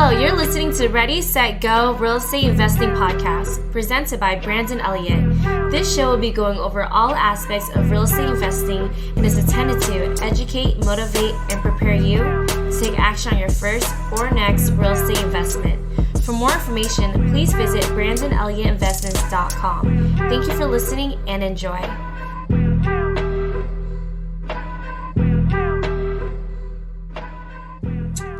Hello, you're listening to Ready, Set, Go Real Estate Investing Podcast, presented by Brandon Elliott. This show will be going over all aspects of real estate investing and is intended to educate, motivate, and prepare you to take action on your first or next real estate investment. For more information, please visit BrandonElliottInvestments.com. Thank you for listening and enjoy.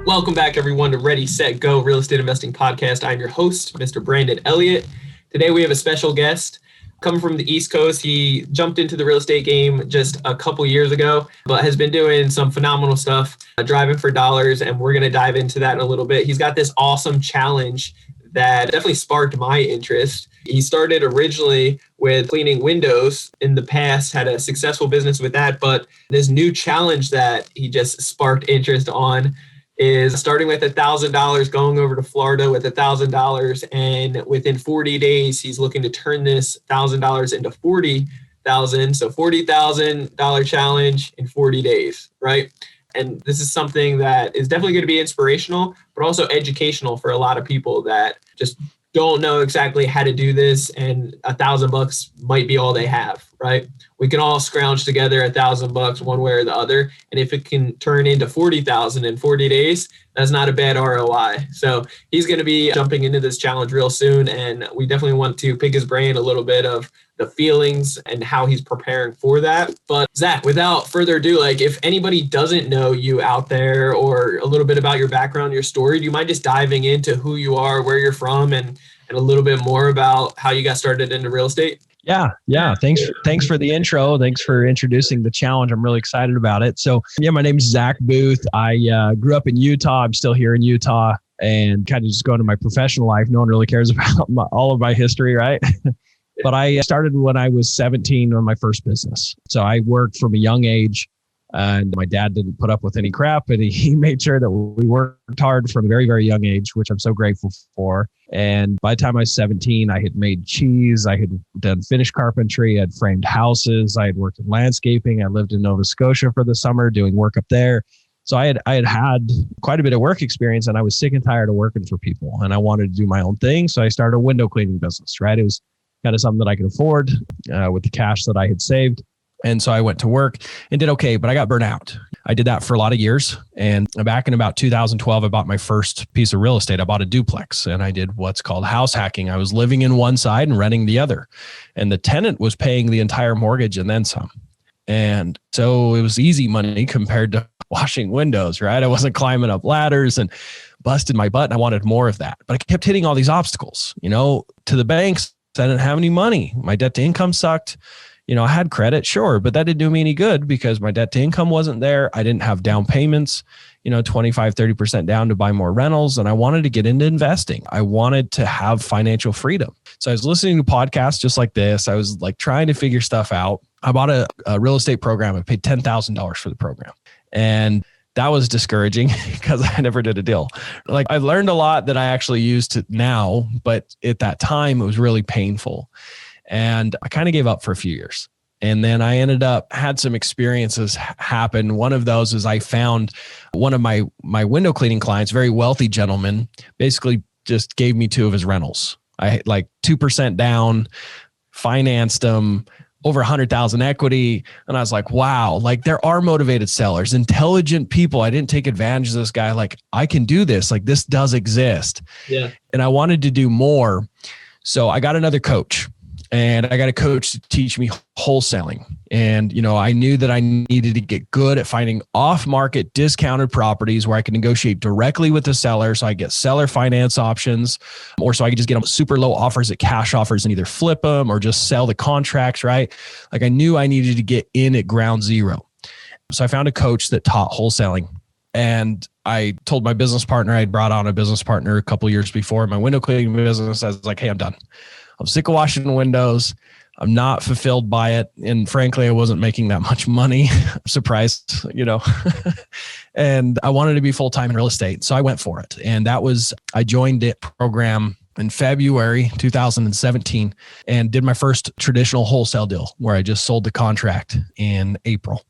Welcome back, everyone, to Ready, Set, Go Real Estate Investing Podcast. I'm your host, Mr. Brandon Elliott. Today, we have a special guest coming from the East Coast. He jumped into the real estate game just a couple years ago, but has been doing some phenomenal stuff, driving for dollars, and we're going to dive into that in a little bit. He's got this awesome challenge that definitely sparked my interest. He started originally with cleaning windows in the past, had a successful business with that, but this new challenge that he just sparked interest on is starting with $1,000, going over to Florida with $1,000, and within 40 days, he's looking to turn this $1,000 into $40,000. So $40,000 challenge in 40 days, right? And this is something that is definitely going to be inspirational, but also educational for a lot of people that just don't know exactly how to do this, and $1,000 might be all they have, right? We can all scrounge together $1,000 one way or the other. And if it can turn into 40,000 in 40 days, that's not a bad ROI. So he's going to be jumping into this challenge real soon. And we definitely want to pick his brain a little bit of the feelings and how he's preparing for that. But Zach, without further ado, if anybody doesn't know you out there or a little bit about your background, your story, do you mind just diving into who you are, where you're from, and a little bit more about how you got started into real estate? Yeah. Thanks for the intro. Thanks for introducing the challenge. I'm really excited about it. So my name is Zack Boothe. I grew up in Utah. I'm still here in Utah, and kind of just going to my professional life. No one really cares about all of my history, right? But I started when I was 17 on my first business. So I worked from a young age, and my dad didn't put up with any crap, and he made sure that we worked hard from a very, very young age, which I'm so grateful for. And by the time I was 17, I had made cheese. I had done finished carpentry. I'd framed houses. I had worked in landscaping. I lived in Nova Scotia for the summer doing work up there. So I had quite a bit of work experience, and I was sick and tired of working for people, and I wanted to do my own thing. So I started a window cleaning business, right? It was kind of something that I could afford with the cash that I had saved. And so I went to work and did okay, but I got burnt out. I did that for a lot of years. And back in about 2012, I bought my first piece of real estate. I bought a duplex, and I did what's called house hacking. I was living in one side and renting the other. And the tenant was paying the entire mortgage and then some. And so it was easy money compared to washing windows, right? I wasn't climbing up ladders and busted my butt, and I wanted more of that. But I kept hitting all these obstacles, to the banks. I didn't have any money. My debt to income sucked. I had credit, sure, but that didn't do me any good because my debt to income wasn't there. I didn't have down payments, 25, 30% down to buy more rentals. And I wanted to get into investing. I wanted to have financial freedom. So I was listening to podcasts just like this. I was trying to figure stuff out. I bought a real estate program. I paid $10,000 for the program. And that was discouraging because I never did a deal. I learned a lot that I actually use now, but at that time it was really painful. And I kind of gave up for a few years. And then I had some experiences happen. One of those is I found one of my window cleaning clients, very wealthy gentleman, basically just gave me 2 of his rentals. I had 2% down, financed them, over 100,000 equity. And I was like, wow, there are motivated sellers, intelligent people. I didn't take advantage of this guy. I can do this. This does exist. Yeah. And I wanted to do more. So I got another coach. And I got a coach to teach me wholesaling. And, I knew that I needed to get good at finding off-market discounted properties where I can negotiate directly with the seller. So I get seller finance options, or so I could just get them super low offers at cash offers and either flip them or just sell the contracts, right? I knew I needed to get in at ground zero. So I found a coach that taught wholesaling. And I told my business partner, I'd brought on a business partner a couple of years before in my window cleaning business. I was like, hey, I'm done. I'm sick of washing windows. I'm not fulfilled by it. And frankly, I wasn't making that much money. Surprised, and I wanted to be full-time in real estate. So I went for it. And I joined the program in February 2017 and did my first traditional wholesale deal where I just sold the contract in April.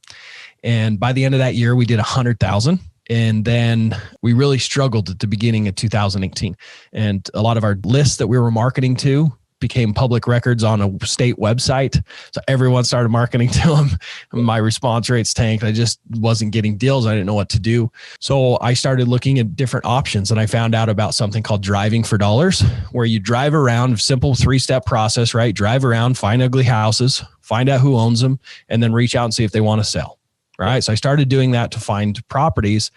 And by the end of that year, we did 100,000. And then we really struggled at the beginning of 2018. And a lot of our lists that we were marketing to became public records on a state website. So everyone started marketing to them. My response rates tanked. I just wasn't getting deals. I didn't know what to do. So I started looking at different options, and I found out about something called driving for dollars, where you drive around, simple 3-step process, right? Drive around, find ugly houses, find out who owns them, and then reach out and see if they want to sell, right? So I started doing that to find properties.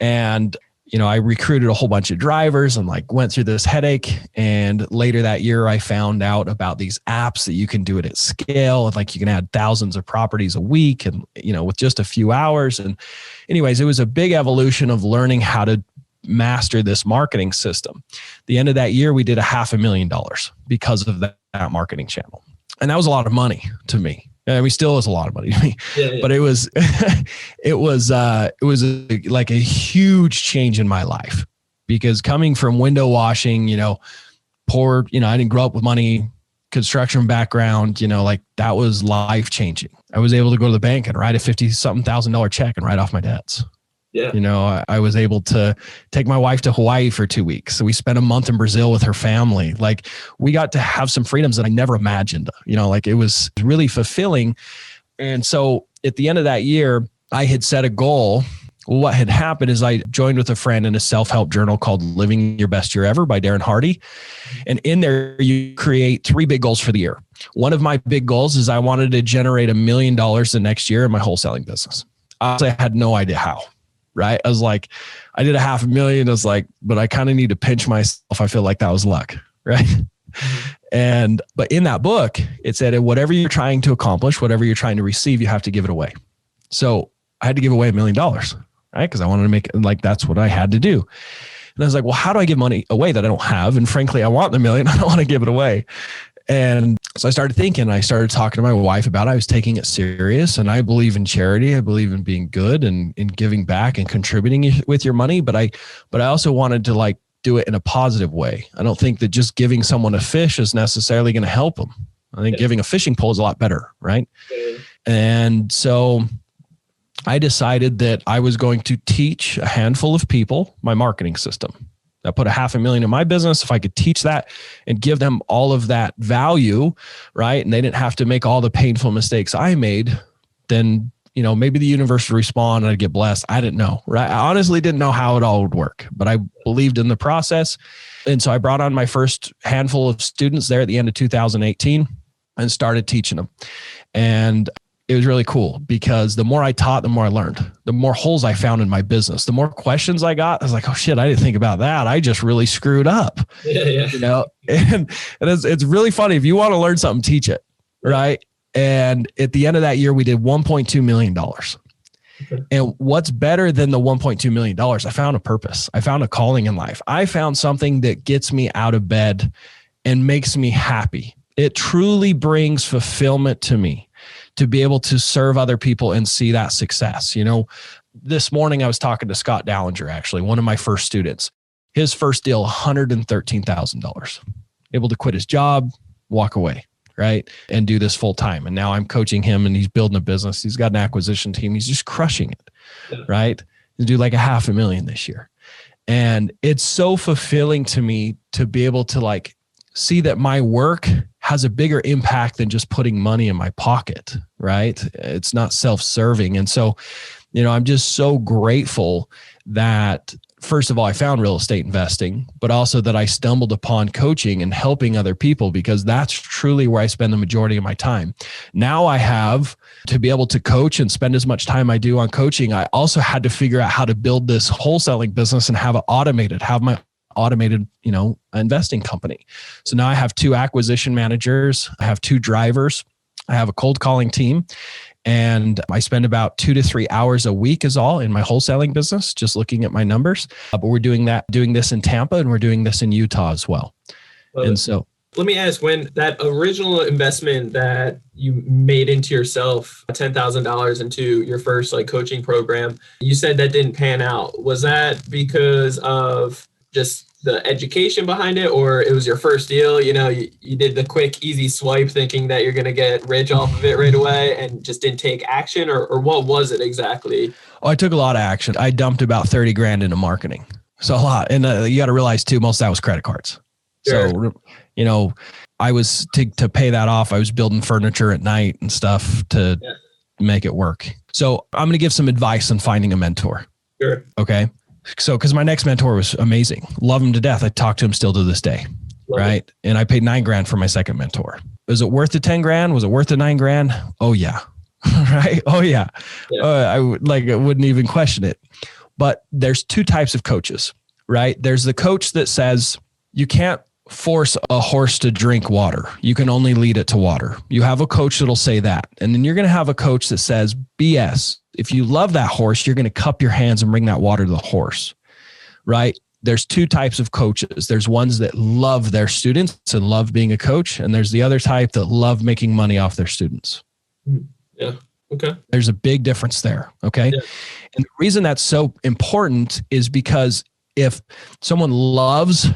And I recruited a whole bunch of drivers and went through this headache. And later that year, I found out about these apps that you can do it at scale. And you can add thousands of properties a week and, with just a few hours. And anyways, it was a big evolution of learning how to master this marketing system. The end of that year, we did $500,000 because of that marketing channel. And that was a lot of money to me. I mean, still is a lot of money to me, but it was, like a huge change in my life, because coming from window washing, poor, I didn't grow up with money, construction background, that was life changing. I was able to go to the bank and write a $50,000 check and write off my debts. Yeah. I was able to take my wife to Hawaii for 2 weeks. So we spent a month in Brazil with her family. We got to have some freedoms that I never imagined, it was really fulfilling. And so at the end of that year, I had set a goal. What had happened is I joined with a friend in a self-help journal called Living Your Best Year Ever by Darren Hardy. And in there, you create 3 big goals for the year. One of my big goals is I wanted to generate $1 million the next year in my wholesaling business. I had no idea how. Right. I was like, I did $500,000. I was like, but I kind of need to pinch myself. I feel like that was luck. Right. But in that book, it said, whatever you're trying to accomplish, whatever you're trying to receive, you have to give it away. So I had to give away $1 million, right? Because I wanted to make it that's what I had to do. And I was like, well, how do I give money away that I don't have? And frankly, I want the $1 million. I don't want to give it away. And so I started thinking, I started talking to my wife about it. I was taking it serious, and I believe in charity. I believe in being good and in giving back and contributing with your money. But I also wanted to do it in a positive way. I don't think that just giving someone a fish is necessarily going to help them. I think giving a fishing pole is a lot better. Right. And so I decided that I was going to teach a handful of people my marketing system. I put $500,000 in my business. If I could teach that and give them all of that value, right, and they didn't have to make all the painful mistakes I made, then, maybe the universe would respond and I'd get blessed. I didn't know, right? I honestly didn't know how it all would work, but I believed in the process. And so I brought on my first handful of students there at the end of 2018 and started teaching them. And it was really cool because the more I taught, the more I learned, the more holes I found in my business, the more questions I got. I was like, oh shit, I didn't think about that. I just really screwed up, and it's really funny. If you want to learn something, teach it. Right. And at the end of that year, we did $1.2 million. Okay. And what's better than the $1.2 million? I found a purpose. I found a calling in life. I found something that gets me out of bed and makes me happy. It truly brings fulfillment to me to be able to serve other people and see that success. This morning I was talking to Scott Dallinger, actually, one of my first students. His first deal, $113,000. Able to quit his job, walk away, right? And do this full time. And now I'm coaching him and he's building a business. He's got an acquisition team. He's just crushing it, right? He'll do $500,000 this year. And it's so fulfilling to me to be able to see that my work has a bigger impact than just putting money in my pocket, right? It's not self-serving. And so, I'm just so grateful that, first of all, I found real estate investing, but also that I stumbled upon coaching and helping other people, because that's truly where I spend the majority of my time. Now I have to be able to coach and spend as much time I do on coaching. I also had to figure out how to build this wholesaling business and have it automated, have my automated, investing company. So now I have 2 acquisition managers. I have 2 drivers. I have a cold calling team, and I spend about 2 to 3 hours a week is all in my wholesaling business, just looking at my numbers. But we're doing this in Tampa, and we're doing this in Utah as well. So let me ask, when that original investment that you made into yourself, $10,000 into your first coaching program, you said that didn't pan out. Was that because of just the education behind it, or it was your first deal? You know, you did the quick, easy swipe thinking that you're going to get rich off of it right away and just didn't take action, or what was it exactly? Oh, I took a lot of action. I dumped about 30 grand into marketing. So a lot. And you got to realize too, most of that was credit cards. Sure. So, you know, I was to pay that off. I was building furniture at night and stuff to make it work. So I'm going to give some advice on finding a mentor. Sure. Okay. So, cause my next mentor was amazing. Love him to death. I talk to him still to this day. Love right. It. And I paid $9 grand for my second mentor. Was it worth the 10 grand? Was it worth the $9 grand? Oh yeah. Right. Oh yeah. I wouldn't even question it. But there's two types of coaches, right? There's the coach that says you can't force a horse to drink water. You can only lead it to water. You have a coach that'll say that. And then you're going to have a coach that says, BS. If you love that horse, you're going to cup your hands and bring that water to the horse, right? There's two types of coaches. There's ones that love their students and love being a coach. And there's the other type that love making money off their students. Yeah. Okay. There's a big difference there. Okay. Yeah. And the reason that's so important is because if someone loves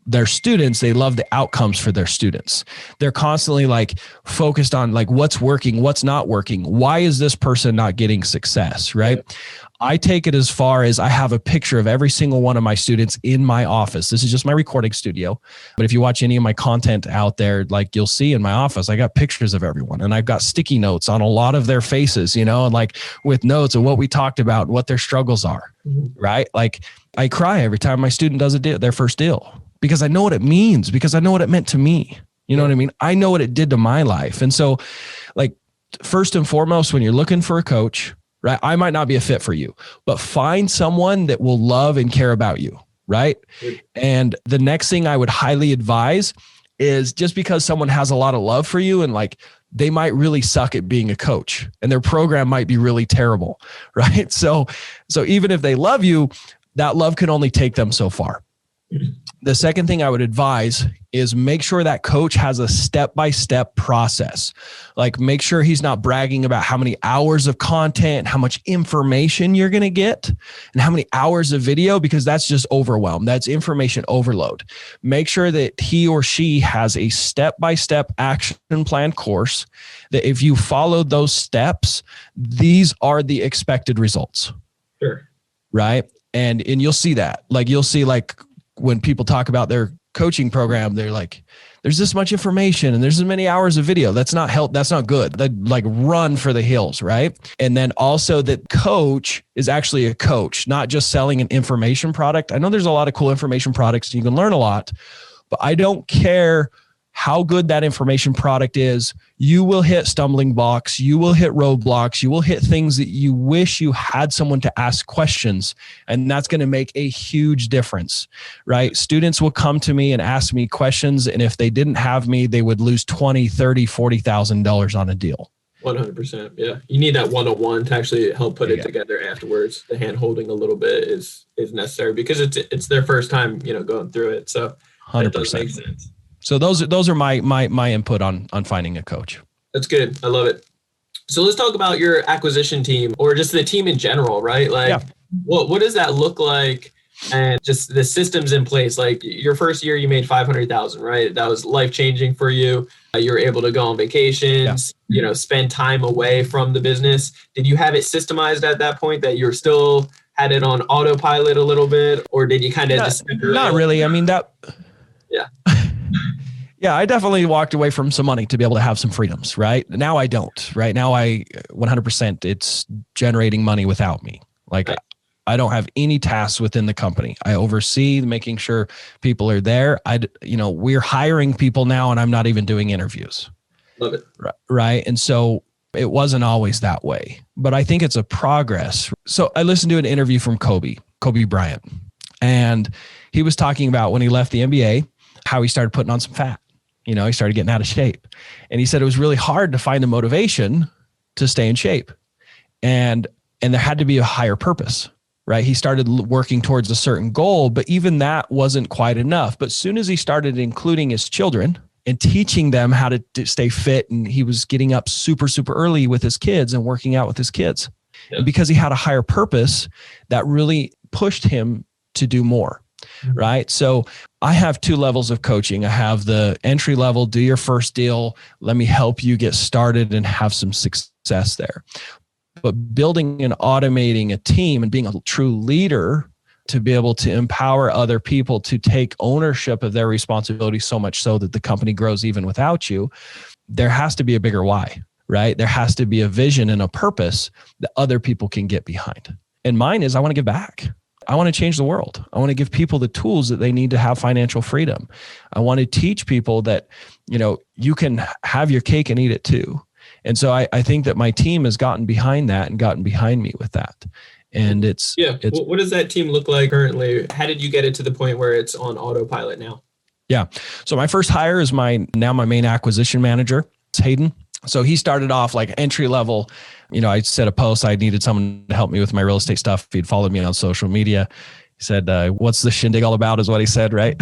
their students, they love the outcomes for their students. They're constantly like focused on like what's working, what's not working. Why is this person not getting success? Right. Yeah. I take it as far as I have a picture of every single one of my students in my office. This is just my recording studio. But if you watch any of my content out there, like you'll see in my office, I got pictures of everyone and I've got sticky notes on a lot of their faces, you know, and like with notes of what we talked about, what their struggles are, right? Like I cry every time my student does their first deal because I know what it means, because I know what it meant to me. You know what I mean? I know what it did to my life. And so like first and foremost, when you're looking for a coach, right? I might not be a fit for you, but find someone that will love and care about you, right? And the next thing I would highly advise is just because someone has a lot of love for you and like they might really suck at being a coach and their program might be really terrible, right? So even if they love you, that love can only take them so far. The second thing I would advise is make sure that coach has a step-by-step process. Like make sure he's not bragging about how many hours of content, how much information you're going to get, and how many hours of video, because that's just overwhelm. That's information overload. Make sure that he or she has a step-by-step action plan course that if you follow those steps, these are the expected results. Sure. Right? And you'll see that. Like you'll see like when people talk about their coaching program, they're like, there's this much information and there's as many hours of video. That's not help. That's not good. That like run for the hills. Right. And then also that coach is actually a coach, not just selling an information product. I know there's a lot of cool information products and you can learn a lot, but I don't care how good that information product is. You will hit stumbling blocks. You will hit roadblocks. You will hit things that you wish you had someone to ask questions. And that's going to make a huge difference, right? Students will come to me and ask me questions. And if they didn't have me, they would lose $20,000, $30,000, $40,000 on a deal. 100%. Yeah. You need that one-on-one to actually help put it together afterwards. The hand holding a little bit is necessary because it's their first time, going through it. So 100%. That does make sense. So those are my input on finding a coach. That's good. I love it. So let's talk about your acquisition team or just the team in general, right? Like what does that look like? And just the systems in place, like your first year you made 500,000, right? That was life-changing for you. You were able to go on vacations, spend time away from the business. Did you have it systemized at that point that you're still had it on autopilot a little bit? Or did you kind of just... Not really. I mean, Yeah. Yeah, I definitely walked away from some money to be able to have some freedoms, right? Now I don't, right? Now 100% it's generating money without me. Like right. I don't have any tasks within the company. I oversee making sure people are there. We're hiring people now and I'm not even doing interviews. Love it. Right. And so it wasn't always that way, but I think it's a progress. So I listened to an interview from Kobe Bryant, and he was talking about when he left the NBA, how he started putting on some fat. He started getting out of shape. And he said it was really hard to find the motivation to stay in shape. And there had to be a higher purpose, right? He started working towards a certain goal, but even that wasn't quite enough. But as soon as he started including his children and teaching them how to stay fit, and he was getting up super, super early with his kids and working out with his kids. Yeah. And because he had a higher purpose, that really pushed him to do more. right? So I have two levels of coaching. I have the entry level, do your first deal. Let me help you get started and have some success there. But building and automating a team and being a true leader to be able to empower other people to take ownership of their responsibility, so much so that the company grows even without you, there has to be a bigger why, right? There has to be a vision and a purpose that other people can get behind. And mine is I want to give back. I want to change the world. I want to give people the tools that they need to have financial freedom. I want to teach people that, you can have your cake and eat it too. And so I think that my team has gotten behind that and gotten behind me with that. And it's what does that team look like currently? How did you get it to the point where it's on autopilot now? Yeah. So my first hire is my main acquisition manager. It's Hayden. So he started off like entry level. I set a post. I needed someone to help me with my real estate stuff. He'd followed me on social media. He said, what's the shindig all about is what he said, right?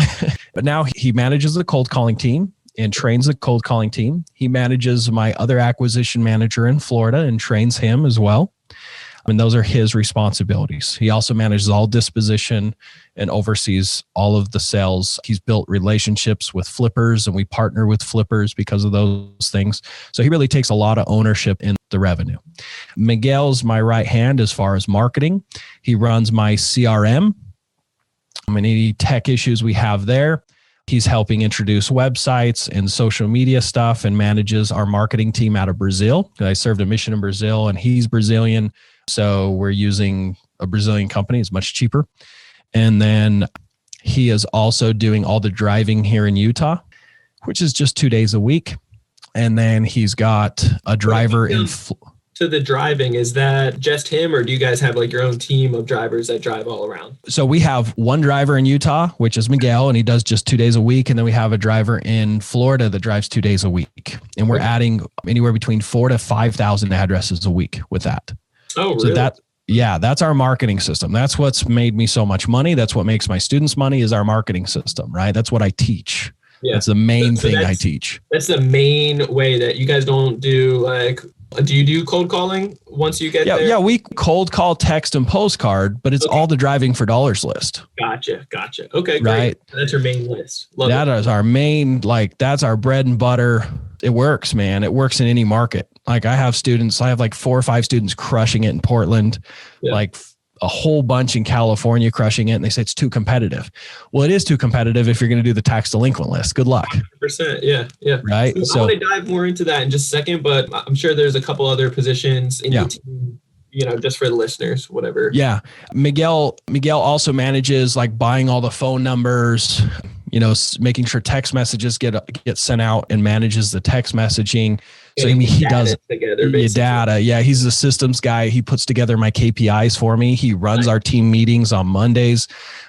But now he manages the cold calling team and trains the cold calling team. He manages my other acquisition manager in Florida and trains him as well. And those are his responsibilities. He also manages all disposition and oversees all of the sales. He's built relationships with flippers, and we partner with flippers because of those things. So he really takes a lot of ownership in the revenue. Miguel's my right hand as far as marketing. He runs my CRM. Any tech issues we have there, he's helping introduce websites and social media stuff and manages our marketing team out of Brazil. I served a mission in Brazil and he's Brazilian. So we're using a Brazilian company. It's much cheaper. And then he is also doing all the driving here in Utah, which is just 2 days a week. And then he's got a driver To the driving, is that just him, or do you guys have like your own team of drivers that drive all around? So we have one driver in Utah, which is Miguel, and he does just 2 days a week. And then we have a driver in Florida that drives 2 days a week. And we're adding anywhere between 4,000 to 5,000 addresses a week with that. Oh, really? So that's our marketing system. That's what's made me so much money. That's what makes my students money, is our marketing system, right? That's what I teach. Yeah. That's the main thing I teach. That's the main way that you guys don't do do you do cold calling once you get there? Yeah, we cold call, text, and postcard, but it's all the driving for dollars list. Gotcha. Okay, great. Right. That's your main list. That is our main, that's our bread and butter. It works, man. It works in any market. I have 4 or 5 students crushing it in Portland, a whole bunch in California crushing it. And they say it's too competitive. Well, it is too competitive if you're going to do the tax delinquent list. Good luck. 100%. Yeah. Right. So I want to dive more into that in just a second, but I'm sure there's a couple other positions in your team, just for the listeners, whatever. Yeah. Miguel also manages buying all the phone numbers, making sure text messages get sent out, and manages the text messaging. So he does your data. Yeah, he's the systems guy. He puts together my KPIs for me. He runs our team meetings on Mondays.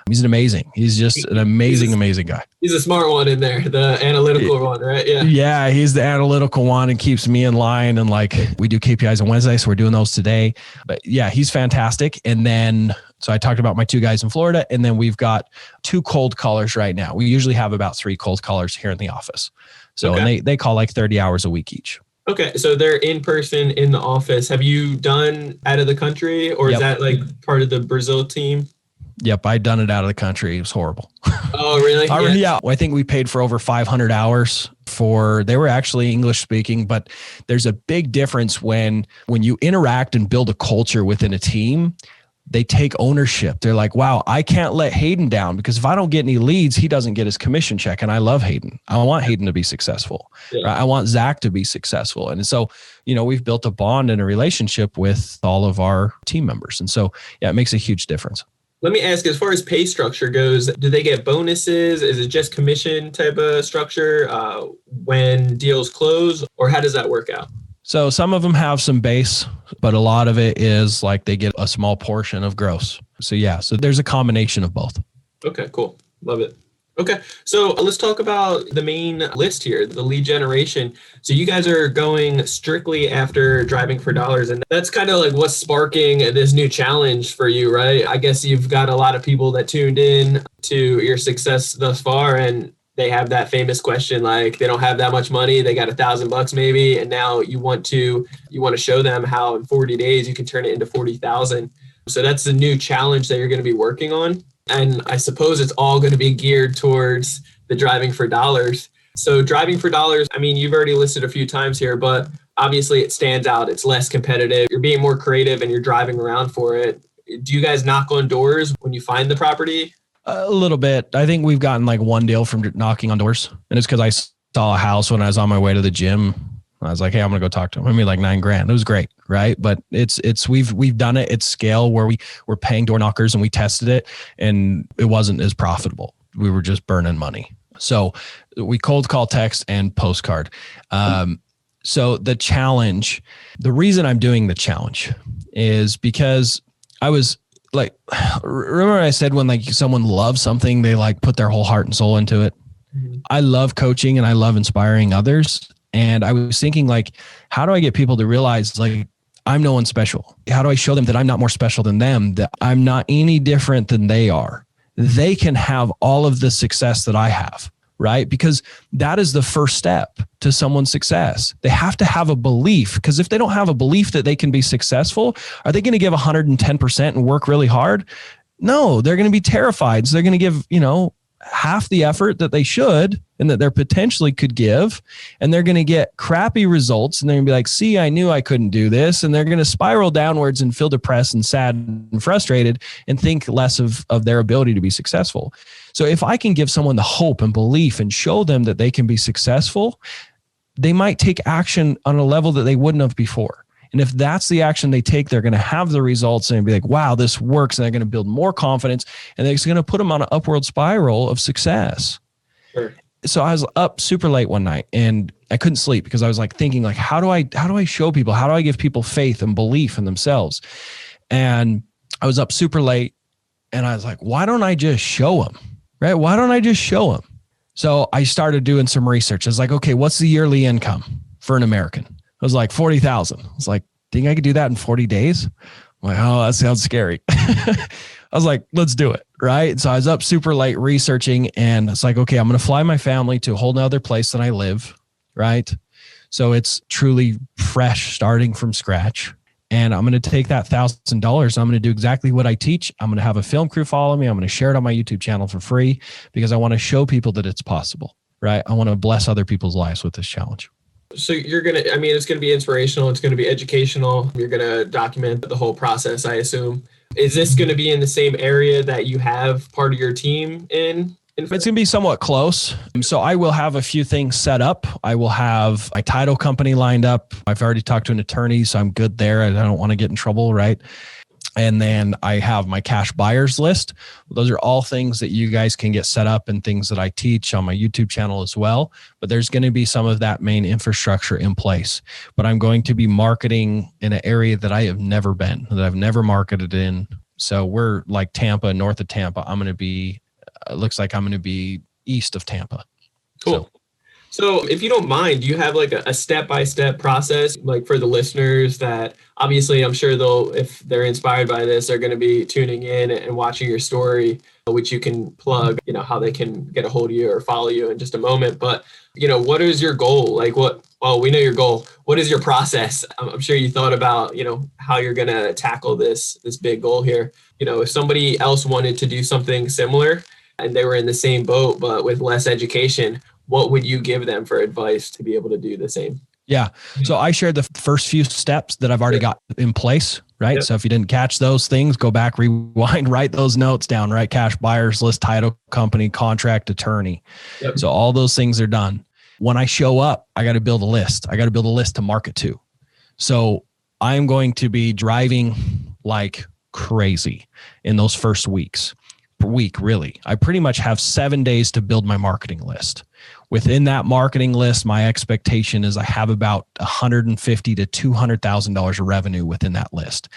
He's just an amazing guy. He's a smart one in there, the analytical one, right? Yeah. Yeah, he's the analytical one and keeps me in line. And we do KPIs on Wednesday, so we're doing those today. But yeah, he's fantastic. And then, so I talked about my 2 guys in Florida, and then we've got 2 cold callers right now. We usually have about 3 cold callers here in the office. So and they call 30 hours a week each. Okay, so they're in person in the office. Have you done out of the country, or is that part of the Brazil team? Yep, I'd done it out of the country. It was horrible. Oh, really? Yeah. I think we paid for over 500 hours they were actually English speaking, but there's a big difference when you interact and build a culture within a team. They take ownership. They're like, wow, I can't let Hayden down, because if I don't get any leads, he doesn't get his commission check. And I love Hayden. I want Hayden to be successful. Yeah. Right? I want Zach to be successful. And so, we've built a bond and a relationship with all of our team members. And so, yeah, it makes a huge difference. Let me ask, as far as pay structure goes, do they get bonuses? Is it just commission type of structure when deals close, or how does that work out? So some of them have some base, but a lot of it is they get a small portion of gross. So there's a combination of both. Okay, cool. Love it. Okay, so let's talk about the main list here, the lead generation. So you guys are going strictly after driving for dollars, and that's kind of what's sparking this new challenge for you, right? I guess you've got a lot of people that tuned in to your success thus far, and they have that famous question, they don't have that much money, they got $1,000 maybe, and now you want to show them how in 40 days you can turn it into 40,000. So that's the new challenge that you're going to be working on. And I suppose it's all going to be geared towards the driving for dollars. So driving for dollars, I mean, you've already listed a few times here, but obviously it stands out. It's less competitive. You're being more creative and you're driving around for it. Do you guys knock on doors when you find the property? A little bit. I think we've gotten like one deal from knocking on doors. And it's because I saw a house when I was on my way to the gym. I was like, hey, I'm going to go talk to him. I mean, like $9,000. It was great. Right. But we've done it at scale where we're paying door knockers and we tested it and it wasn't as profitable. We were just burning money. So we cold call, text, and postcard. So the challenge, the reason I'm doing the challenge is because I was like, remember I said when like someone loves something, they like put their whole heart and soul into it. Mm-hmm. I love coaching and I love inspiring others. And I was thinking like, how do I get people to realize like, I'm no one special? How do I show them that I'm not more special than them, that I'm not any different than they are? They can have all of the success that I have, right? Because that is the first step to someone's success. They have to have a belief, because if they don't have a belief that they can be successful, are they going to give 110% and work really hard? No, they're going to be terrified. So they're going to give, half the effort that they should and that they potentially could give. And they're going to get crappy results. And they're going to be like, see, I knew I couldn't do this. And they're going to spiral downwards and feel depressed and sad and frustrated and think less of their ability to be successful. So if I can give someone the hope and belief and show them that they can be successful, they might take action on a level that they wouldn't have before. And if that's the action they take, they're going to have the results and be like, wow, this works. And they're going to build more confidence and it's going to put them on an upward spiral of success. Sure. So I was up super late one night and I couldn't sleep because I was like thinking like, how do I show people? How do I give people faith and belief in themselves? And I was up super late and I was like, why don't I just show them? Right? Why don't I just show them? So I started doing some research. I was like, okay, what's the yearly income for an American? I was like 40,000. I was like, think I could do that in 40 days? I'm like, oh, that sounds scary. I was like, let's do it. Right. So I was up super late researching and it's like, okay, I'm going to fly my family to a whole nother place than I live. Right. So it's truly fresh, starting from scratch. And I'm going to take that $1,000. I'm going to do exactly what I teach. I'm going to have a film crew follow me. I'm going to share it on my YouTube channel for free because I want to show people that it's possible. Right. I want to bless other people's lives with this challenge. So it's going to be inspirational. It's going to be educational. You're going to document the whole process, I assume. Is this going to be in the same area that you have part of your team in? It's going to be somewhat close. So I will have a few things set up. I will have my title company lined up. I've already talked to an attorney, so I'm good there. I don't want to get in trouble, right? And then I have my cash buyers list. Those are all things that you guys can get set up and things that I teach on my YouTube channel as well. But there's going to be some of that main infrastructure in place. But I'm going to be marketing in an area that I have never been, that I've never marketed in. So we're like Tampa, north of Tampa. It looks like I'm going to be east of Tampa. Cool. So if you don't mind, do you have like a step-by-step process, like for the listeners that obviously I'm sure if they're inspired by this, they're going to be tuning in and watching your story, which you can plug, how they can get a hold of you or follow you in just a moment. But, what is your goal? Like we know your goal. What is your process? I'm sure you thought about, how you're going to tackle this big goal here. If somebody else wanted to do something similar and they were in the same boat, but with less education, what would you give them for advice to be able to do the same? Yeah. So I shared the first few steps that I've already got in place, right? Yep. So if you didn't catch those things, go back, rewind, write those notes down, right? Cash buyers list, title company, contract, attorney. Yep. So all those things are done. When I show up, I got to build a list. I got to build a list to market to. So I'm going to be driving like crazy in those first weeks. Really. I pretty much have 7 days to build my marketing list. Within that marketing list, my expectation is I have about $150,000 to $200,000 of revenue within that list.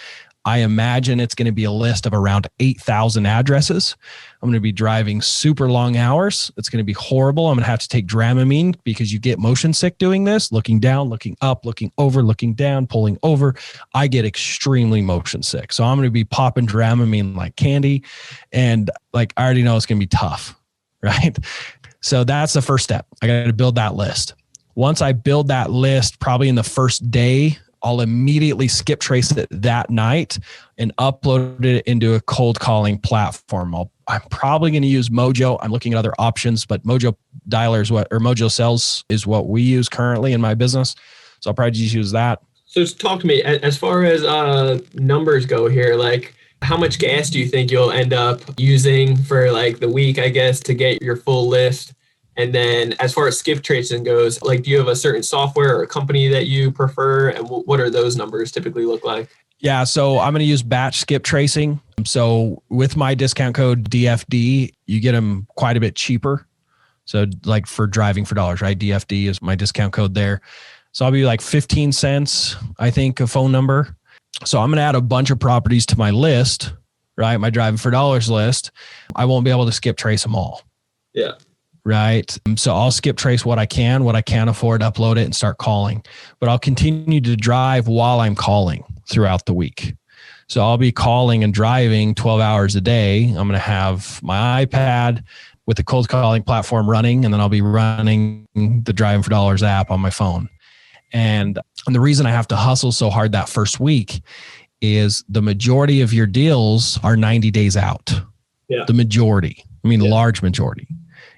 I imagine it's going to be a list of around 8,000 addresses. I'm going to be driving super long hours. It's going to be horrible. I'm going to have to take Dramamine because you get motion sick doing this, looking down, looking up, looking over, looking down, pulling over. I get extremely motion sick. So I'm going to be popping Dramamine like candy. And like, I already know it's going to be tough, right? So that's the first step. I got to build that list. Once I build that list, probably in the first day, I'll immediately skip trace it that night and upload it into a cold calling platform. I'm probably going to use Mojo. I'm looking at other options, but Mojo Dialer is Mojo Sales is what we use currently in my business. So I'll probably just use that. So just talk to me as far as numbers go here, like how much gas do you think you'll end up using for like the week, I guess, to get your full list? And then as far as skip tracing goes, like, do you have a certain software or a company that you prefer? And what are those numbers typically look like? Yeah, so I'm going to use batch skip tracing. So with my discount code DFD, you get them quite a bit cheaper. So like for driving for dollars, right? DFD is my discount code there. So I'll be like 15 cents, I think, a phone number. So I'm going to add a bunch of properties to my list, right? My driving for dollars list. I won't be able to skip trace them all. Yeah. Right. So I'll skip trace what I can afford, upload it and start calling, but I'll continue to drive while I'm calling throughout the week. So I'll be calling and driving 12 hours a day. I'm going to have my iPad with the cold calling platform running, and then I'll be running the Driving for Dollars app on my phone. And the reason I have to hustle so hard that first week is the majority of your deals are 90 days out. Yeah. The majority, the large majority.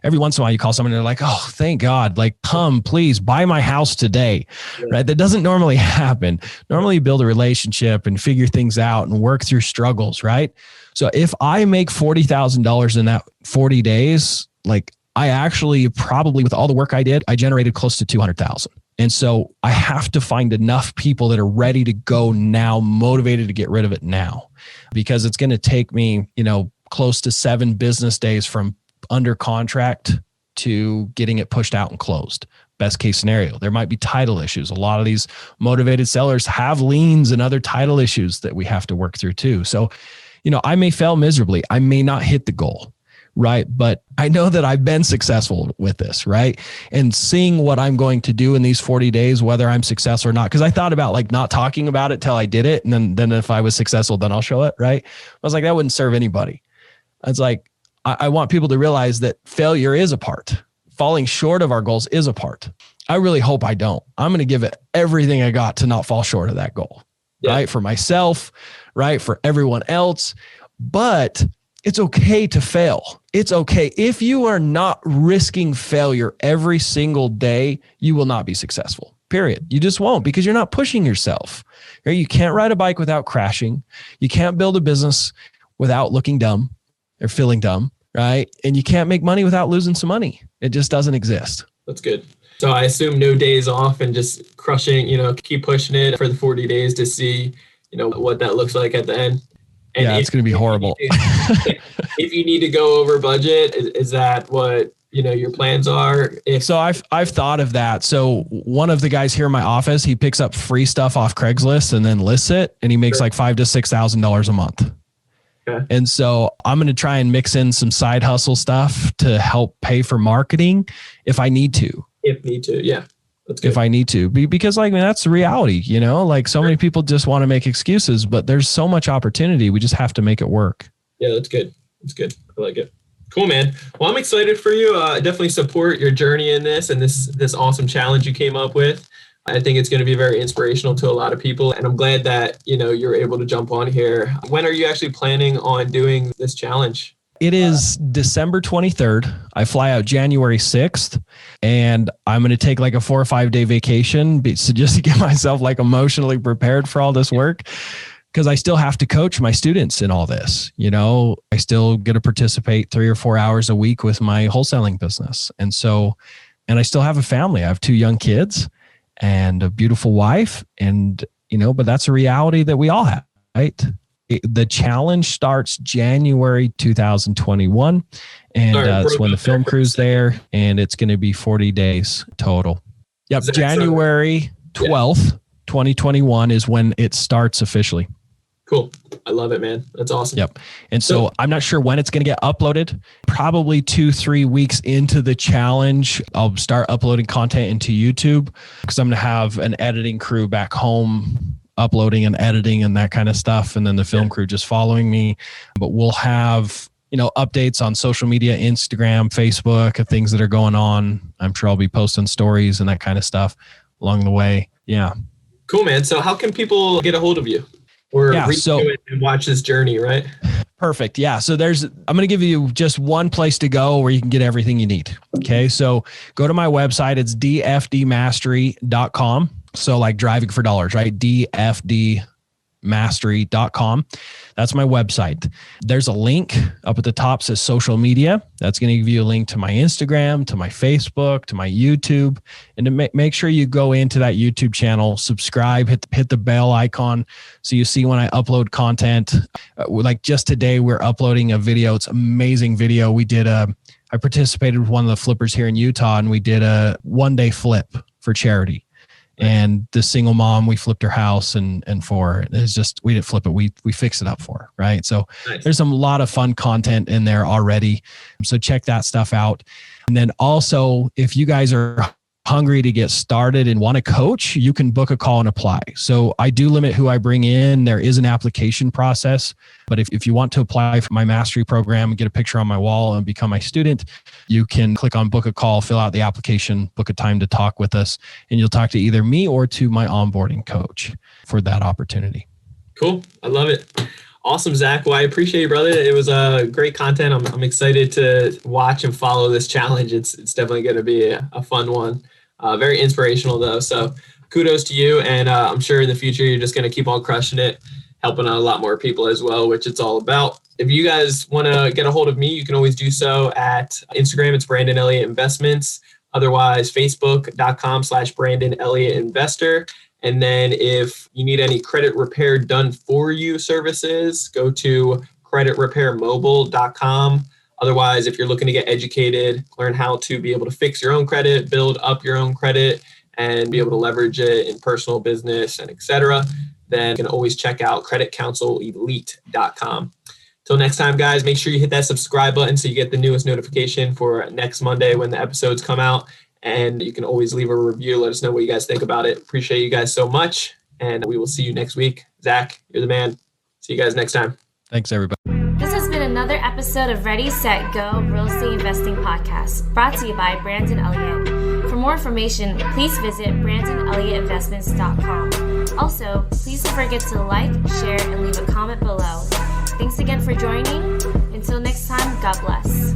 Every once in a while you call someone and they're like, oh, thank God, like, come, please buy my house today, right? That doesn't normally happen. Normally you build a relationship and figure things out and work through struggles, right? So if I make $40,000 in that 40 days, like I actually probably with all the work I did, I generated close to 200,000. And so I have to find enough people that are ready to go now, motivated to get rid of it now, because it's going to take me, close to 7 business days from under contract to getting it pushed out and closed. Best case scenario. There might be title issues. A lot of these motivated sellers have liens and other title issues that we have to work through too. So, I may fail miserably. I may not hit the goal, right? But I know that I've been successful with this, right? And seeing what I'm going to do in these 40 days, whether I'm successful or not, because I thought about like not talking about it till I did it. And then if I was successful, then I'll show it, right? I was like, that wouldn't serve anybody. It's like, I want people to realize that failure is a part. Falling short of our goals is a part. I really hope I don't. I'm going to give it everything I got to not fall short of that goal, right? For myself, right? For everyone else. But it's okay to fail. It's okay. If you are not risking failure every single day, you will not be successful, period. You just won't, because you're not pushing yourself. Right? You can't ride a bike without crashing. You can't build a business without looking dumb or feeling dumb. Right. And you can't make money without losing some money. It just doesn't exist. That's good. So I assume no days off and just crushing, keep pushing it for the 40 days to see, what that looks like at the end. And yeah, it's going to be horrible. If you need to go over budget, is that what, your plans are? So I've thought of that. So one of the guys here in my office, he picks up free stuff off Craigslist and then lists it, and he makes like $5,000 to $6,000 a month. Okay. And so I'm going to try and mix in some side hustle stuff to help pay for marketing if I need to. If need to, yeah. That's good. If I need to, because that's the reality, like so many people just want to make excuses, but there's so much opportunity. We just have to make it work. Yeah, that's good. That's good. I like it. Cool, man. Well, I'm excited for you. I definitely support your journey in this and this awesome challenge you came up with. I think it's going to be very inspirational to a lot of people. And I'm glad that, you're able to jump on here. When are you actually planning on doing this challenge? It is December 23rd. I fly out January 6th, and I'm going to take like a 4 or 5 day vacation so just to get myself like emotionally prepared for all this work. Because I still have to coach my students in all this. I still get to participate 3 or 4 hours a week with my wholesaling business. And I still have a family. I have 2 young kids and a beautiful wife. And, but that's a reality that we all have, right? The challenge starts January 2021. And that's when the film crew's there. And it's going to be 40 days total. Yep. January 12th, 2021 is when it starts officially. Cool. I love it, man. That's awesome. Yep. And so I'm not sure when it's going to get uploaded. Probably 2-3 weeks into the challenge, I'll start uploading content into YouTube because I'm going to have an editing crew back home uploading and editing and that kind of stuff. And then the film crew just following me. But we'll have, updates on social media, Instagram, Facebook, of things that are going on. I'm sure I'll be posting stories and that kind of stuff along the way. Yeah. Cool, man. So how can people get a hold of you or reach to it and watch this journey, right? Perfect. Yeah. So I'm going to give you just one place to go where you can get everything you need. Okay. So go to my website. It's dfdmastery.com. So like driving for dollars, right? dfdmastery.com. That's my website. There's a link up at the top that says social media. That's going to give you a link to my Instagram, to my Facebook, to my YouTube. And to make sure you go into that YouTube channel, subscribe, hit the bell icon so you see when I upload content. Like just today, we're uploading a video. It's an amazing video. I participated with one of the flippers here in Utah, and we did a one-day flip for charity. And the single mom, we flipped her house and it's just, we didn't flip it. We fixed it up for her. Right. So nice. There's a lot of fun content in there already. So check that stuff out. And then also, if you guys are hungry to get started and want to coach, you can book a call and apply. So I do limit who I bring in. There is an application process, but if you want to apply for my mastery program and get a picture on my wall and become my student, you can click on book a call, fill out the application, book a time to talk with us, and you'll talk to either me or to my onboarding coach for that opportunity. Cool. I love it. Awesome, Zach. Well, I appreciate you, brother. It was great content. I'm excited to watch and follow this challenge. It's definitely going to be a fun one. Very inspirational though. So kudos to you. And I'm sure in the future, you're just going to keep on crushing it, helping out a lot more people as well, which it's all about. If you guys want to get a hold of me, you can always do so at Instagram. It's Brandon Elliott Investments. Otherwise, Facebook.com/Brandon Elliott Investor. And then if you need any credit repair done for you services, go to creditrepairmobile.com. Otherwise, if you're looking to get educated, learn how to be able to fix your own credit, build up your own credit, and be able to leverage it in personal business and et cetera, then you can always check out creditcounselelite.com. Till next time, guys, make sure you hit that subscribe button so you get the newest notification for next Monday when the episodes come out. And you can always leave a review. Let us know what you guys think about it. Appreciate you guys so much. And we will see you next week. Zach, you're the man. See you guys next time. Thanks, everybody. This has been another episode of Ready, Set, Go Real Estate Investing Podcast, brought to you by Brandon Elliott. For more information, please visit BrandonElliottInvestments.com. Also, please don't forget to like, share, and leave a comment below. Thanks again for joining. Until next time, God bless.